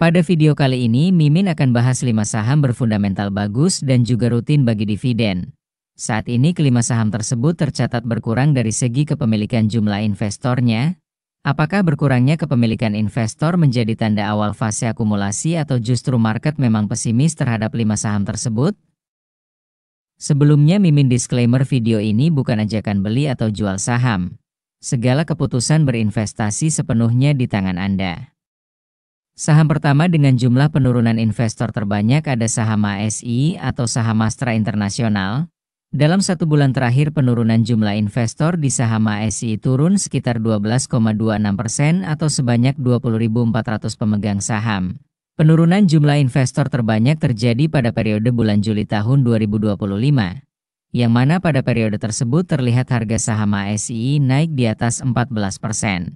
Pada video kali ini, Mimin akan bahas 5 saham berfundamental bagus dan juga rutin bagi dividen. Saat ini kelima saham tersebut tercatat berkurang dari segi kepemilikan jumlah investornya. Apakah berkurangnya kepemilikan investor menjadi tanda awal fase akumulasi atau justru market memang pesimis terhadap 5 saham tersebut? Sebelumnya Mimin disclaimer video ini bukan ajakan beli atau jual saham. Segala keputusan berinvestasi sepenuhnya di tangan Anda. Saham pertama dengan jumlah penurunan investor terbanyak ada saham ASI atau saham Astra International. Dalam 1 bulan terakhir penurunan jumlah investor di saham ASI turun sekitar 12,26% atau sebanyak 20.400 pemegang saham. Penurunan jumlah investor terbanyak terjadi pada periode bulan Juli tahun 2025. Yang mana pada periode tersebut terlihat harga saham ASI naik di atas 14%.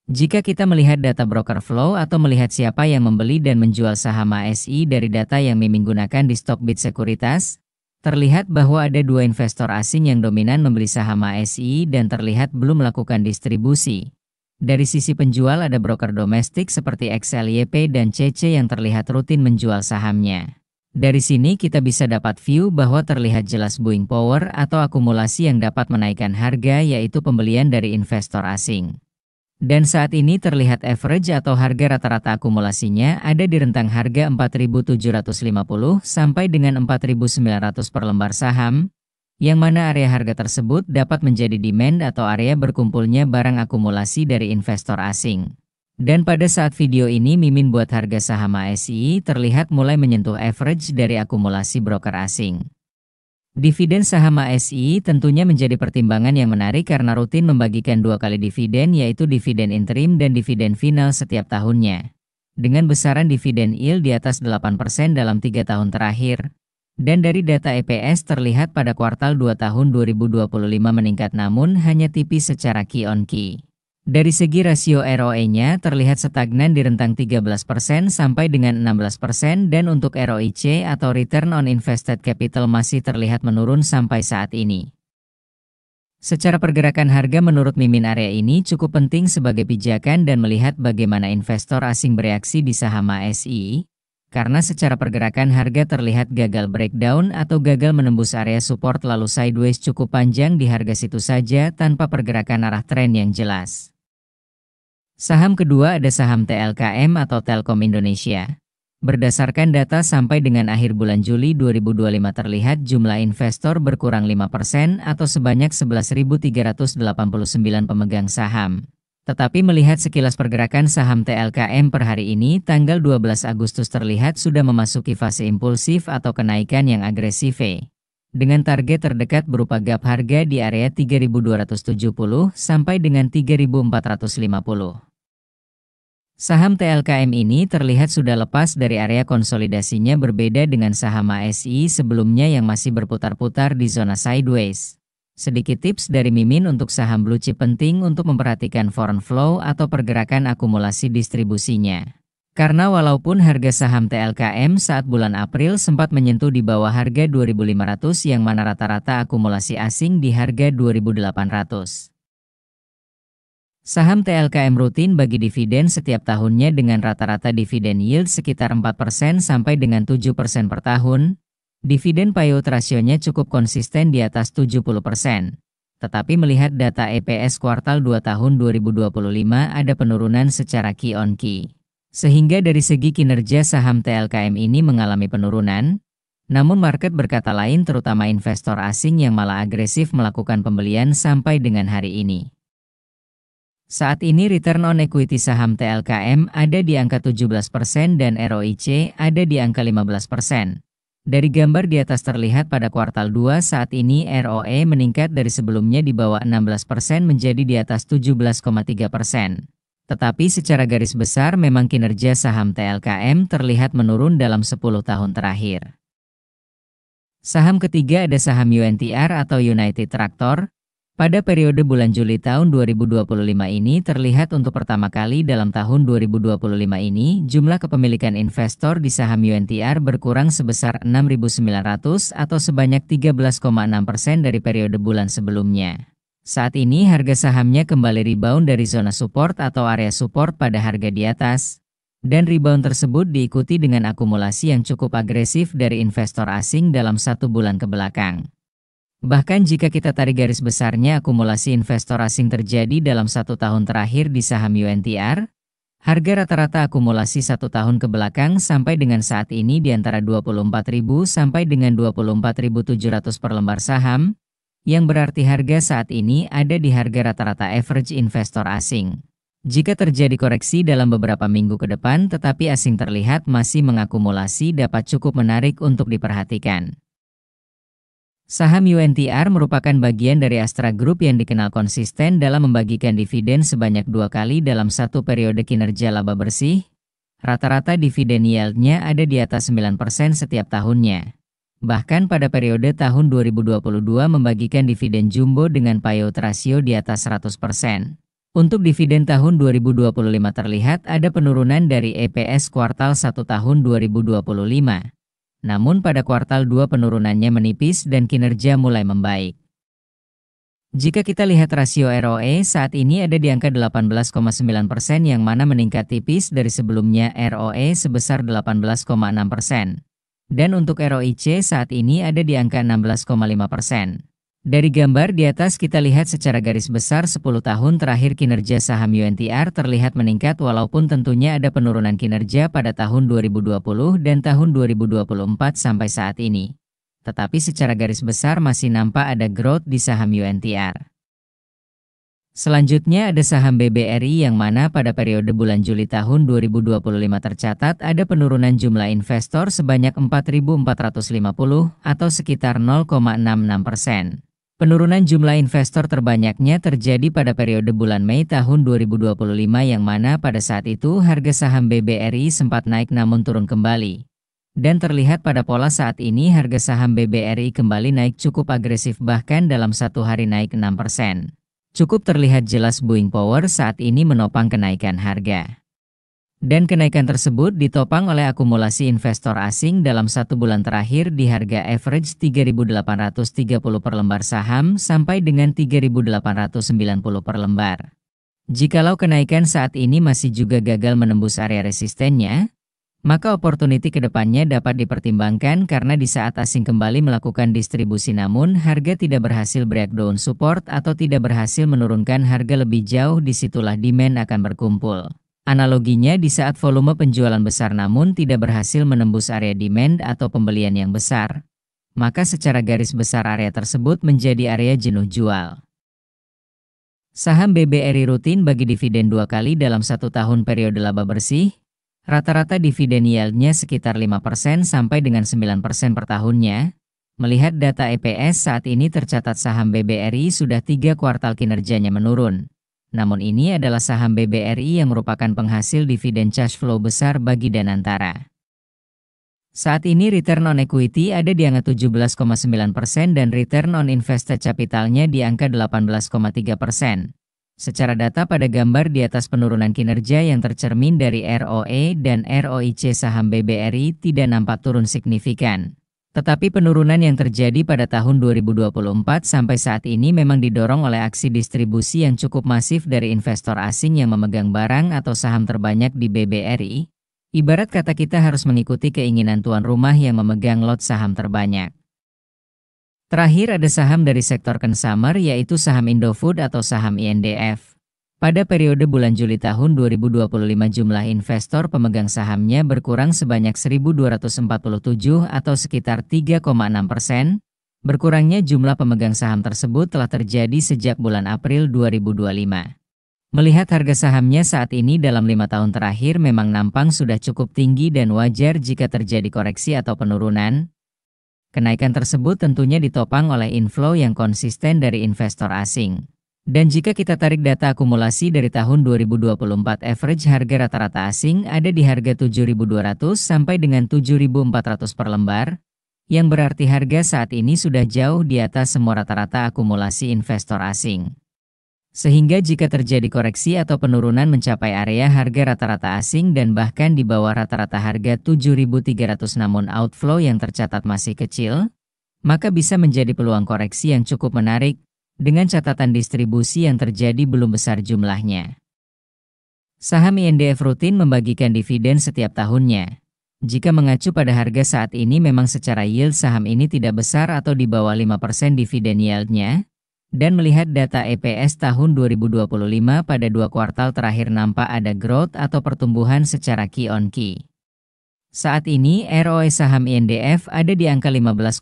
Jika kita melihat data broker flow atau melihat siapa yang membeli dan menjual saham ASI dari data yang Mimin gunakan di Stockbit Sekuritas, terlihat bahwa ada 2 investor asing yang dominan membeli saham ASI dan terlihat belum melakukan distribusi. Dari sisi penjual ada broker domestik seperti XLYP dan CC yang terlihat rutin menjual sahamnya. Dari sini kita bisa dapat view bahwa terlihat jelas buying power atau akumulasi yang dapat menaikkan harga yaitu pembelian dari investor asing. Dan saat ini terlihat average atau harga rata-rata akumulasinya ada di rentang harga 4.750 sampai dengan 4.900 per lembar saham, yang mana area harga tersebut dapat menjadi demand atau area berkumpulnya barang akumulasi dari investor asing. Dan pada saat video ini Mimin buat harga saham ASI terlihat mulai menyentuh average dari akumulasi broker asing. Dividen saham ASI tentunya menjadi pertimbangan yang menarik karena rutin membagikan 2 kali dividen yaitu dividen interim dan dividen final setiap tahunnya. Dengan besaran dividen yield di atas 8% dalam 3 tahun terakhir. Dan dari data EPS terlihat pada kuartal 2 tahun 2025 meningkat namun hanya tipis secara Q on Q. Dari segi rasio ROE-nya terlihat stagnan di rentang 13% sampai dengan 16% dan untuk ROIC atau Return on Invested Capital masih terlihat menurun sampai saat ini. Secara pergerakan harga menurut Mimin area ini cukup penting sebagai pijakan dan melihat bagaimana investor asing bereaksi di saham ASI, karena secara pergerakan harga terlihat gagal breakdown atau gagal menembus area support lalu sideways cukup panjang di harga situ saja tanpa pergerakan arah tren yang jelas. Saham kedua ada saham TLKM atau Telkom Indonesia. Berdasarkan data sampai dengan akhir bulan Juli 2025 terlihat jumlah investor berkurang 5% atau sebanyak 11.389 pemegang saham. Tetapi melihat sekilas pergerakan saham TLKM per hari ini tanggal 12 Agustus terlihat sudah memasuki fase impulsif atau kenaikan yang agresif. Dengan target terdekat berupa gap harga di area 3.270 sampai dengan 3.450. Saham TLKM ini terlihat sudah lepas dari area konsolidasinya berbeda dengan saham ASI sebelumnya yang masih berputar-putar di zona sideways. Sedikit tips dari Mimin untuk saham blue chip penting untuk memperhatikan foreign flow atau pergerakan akumulasi distribusinya. Karena walaupun harga saham TLKM saat bulan April sempat menyentuh di bawah harga 2.500 yang mana rata-rata akumulasi asing di harga 2.800. Saham TLKM rutin bagi dividen setiap tahunnya dengan rata-rata dividen yield sekitar 4% sampai dengan 7% per tahun. Dividen payout rasionya cukup konsisten di atas 70%. Tetapi melihat data EPS kuartal 2 tahun 2025 ada penurunan secara Q on Q. Sehingga dari segi kinerja saham TLKM ini mengalami penurunan, namun market berkata lain terutama investor asing yang malah agresif melakukan pembelian sampai dengan hari ini. Saat ini return on equity saham TLKM ada di angka 17% dan ROIC ada di angka 15%. Dari gambar di atas terlihat pada kuartal 2 saat ini ROE meningkat dari sebelumnya di bawah 16% menjadi di atas 17,3%. Tetapi secara garis besar memang kinerja saham TLKM terlihat menurun dalam 10 tahun terakhir. Saham ketiga ada saham UNTR atau United Tractor. Pada periode bulan Juli tahun 2025 ini terlihat untuk pertama kali dalam tahun 2025 ini jumlah kepemilikan investor di saham UNTR berkurang sebesar 6.900 atau sebanyak 13,6% dari periode bulan sebelumnya. Saat ini harga sahamnya kembali rebound dari zona support atau area support pada harga di atas. Dan rebound tersebut diikuti dengan akumulasi yang cukup agresif dari investor asing dalam 1 bulan kebelakang. Bahkan jika kita tarik garis besarnya, akumulasi investor asing terjadi dalam 1 tahun terakhir di saham UNTR. Harga rata-rata akumulasi 1 tahun ke belakang sampai dengan saat ini di antara 24.000 sampai dengan 24.700 per lembar saham, yang berarti harga saat ini ada di harga rata-rata average investor asing. Jika terjadi koreksi dalam beberapa minggu ke depan tetapi asing terlihat masih mengakumulasi, dapat cukup menarik untuk diperhatikan. Saham UNTR merupakan bagian dari Astra Group yang dikenal konsisten dalam membagikan dividen sebanyak 2 kali dalam 1 periode kinerja laba bersih. Rata-rata dividen yield-nya ada di atas 9% setiap tahunnya. Bahkan pada periode tahun 2022 membagikan dividen jumbo dengan payout rasio di atas 100%. Untuk dividen tahun 2025 terlihat ada penurunan dari EPS kuartal 1 tahun 2025. Namun pada kuartal 2 penurunannya menipis dan kinerja mulai membaik. Jika kita lihat rasio ROE saat ini ada di angka 18,9% yang mana meningkat tipis dari sebelumnya ROE sebesar 18,6%. Dan untuk ROIC saat ini ada di angka 16,5%. Dari gambar di atas kita lihat secara garis besar 10 tahun terakhir kinerja saham UNTR terlihat meningkat walaupun tentunya ada penurunan kinerja pada tahun 2020 dan tahun 2024 sampai saat ini. Tetapi secara garis besar masih nampak ada growth di saham UNTR. Selanjutnya ada saham BBRI yang mana pada periode bulan Juli tahun 2025 tercatat ada penurunan jumlah investor sebanyak 4.450 atau sekitar 0,66%. Penurunan jumlah investor terbanyaknya terjadi pada periode bulan Mei tahun 2025 yang mana pada saat itu harga saham BBRI sempat naik namun turun kembali. Dan terlihat pada pola saat ini harga saham BBRI kembali naik cukup agresif bahkan dalam 1 hari naik 6%. Cukup terlihat jelas buying power saat ini menopang kenaikan harga. Dan kenaikan tersebut ditopang oleh akumulasi investor asing dalam 1 bulan terakhir di harga average 3.830 per lembar saham sampai dengan 3.890 per lembar. Jikalau kenaikan saat ini masih juga gagal menembus area resistennya, maka opportunity ke depannya dapat dipertimbangkan karena di saat asing kembali melakukan distribusi namun harga tidak berhasil breakdown support atau tidak berhasil menurunkan harga lebih jauh, disitulah demand akan berkumpul. Analoginya di saat volume penjualan besar namun tidak berhasil menembus area demand atau pembelian yang besar, maka secara garis besar area tersebut menjadi area jenuh jual. Saham BBRI rutin bagi dividen 2 kali dalam 1 tahun periode laba bersih. Rata-rata dividen yield-nya sekitar 5% sampai dengan 9% per tahunnya. Melihat data EPS saat ini tercatat saham BBRI sudah 3 kuartal kinerjanya menurun. Namun ini adalah saham BBRI yang merupakan penghasil dividen cash flow besar bagi Danantara. Saat ini return on equity ada di angka 17,9% dan return on invested capitalnya di angka 18,3%. Secara data pada gambar di atas penurunan kinerja yang tercermin dari ROE dan ROIC saham BBRI tidak nampak turun signifikan. Tetapi penurunan yang terjadi pada tahun 2024 sampai saat ini memang didorong oleh aksi distribusi yang cukup masif dari investor asing yang memegang barang atau saham terbanyak di BBRI. Ibarat kata kita harus mengikuti keinginan tuan rumah yang memegang lot saham terbanyak. Terakhir ada saham dari sektor consumer yaitu saham Indofood atau saham INDF. Pada periode bulan Juli tahun 2025 jumlah investor pemegang sahamnya berkurang sebanyak 1.247 atau sekitar 3,6%. Berkurangnya jumlah pemegang saham tersebut telah terjadi sejak bulan April 2025. Melihat harga sahamnya saat ini dalam 5 tahun terakhir memang nampang sudah cukup tinggi dan wajar jika terjadi koreksi atau penurunan. Kenaikan tersebut tentunya ditopang oleh inflow yang konsisten dari investor asing. Dan jika kita tarik data akumulasi dari tahun 2024 average harga rata-rata asing ada di harga 7.200 sampai dengan 7.400 per lembar, yang berarti harga saat ini sudah jauh di atas semua rata-rata akumulasi investor asing. Sehingga jika terjadi koreksi atau penurunan mencapai area harga rata-rata asing dan bahkan di bawah rata-rata harga 7.300 namun outflow yang tercatat masih kecil, maka bisa menjadi peluang koreksi yang cukup menarik, dengan catatan distribusi yang terjadi belum besar jumlahnya. Saham INDF rutin membagikan dividen setiap tahunnya. Jika mengacu pada harga saat ini memang secara yield saham ini tidak besar atau di bawah 5% dividen yield-nya, dan melihat data EPS tahun 2025 pada 2 kuartal terakhir nampak ada growth atau pertumbuhan secara Q on Q. Saat ini ROE saham INDF ada di angka 15,6%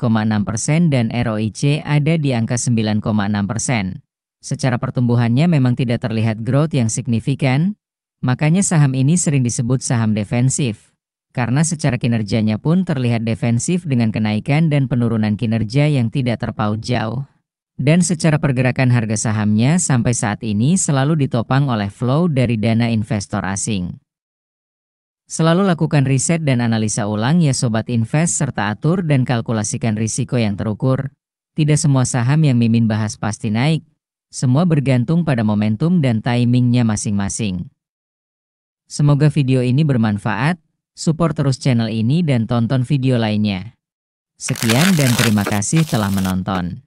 dan ROIC ada di angka 9,6%. Secara pertumbuhannya memang tidak terlihat growth yang signifikan, makanya saham ini sering disebut saham defensif. Karena secara kinerjanya pun terlihat defensif dengan kenaikan dan penurunan kinerja yang tidak terpaut jauh. Dan secara pergerakan harga sahamnya sampai saat ini selalu ditopang oleh flow dari dana investor asing. Selalu lakukan riset dan analisa ulang ya Sobat Invest serta atur dan kalkulasikan risiko yang terukur. Tidak semua saham yang Mimin bahas pasti naik. Semua bergantung pada momentum dan timingnya masing-masing. Semoga video ini bermanfaat. Support terus channel ini dan tonton video lainnya. Sekian dan terima kasih telah menonton.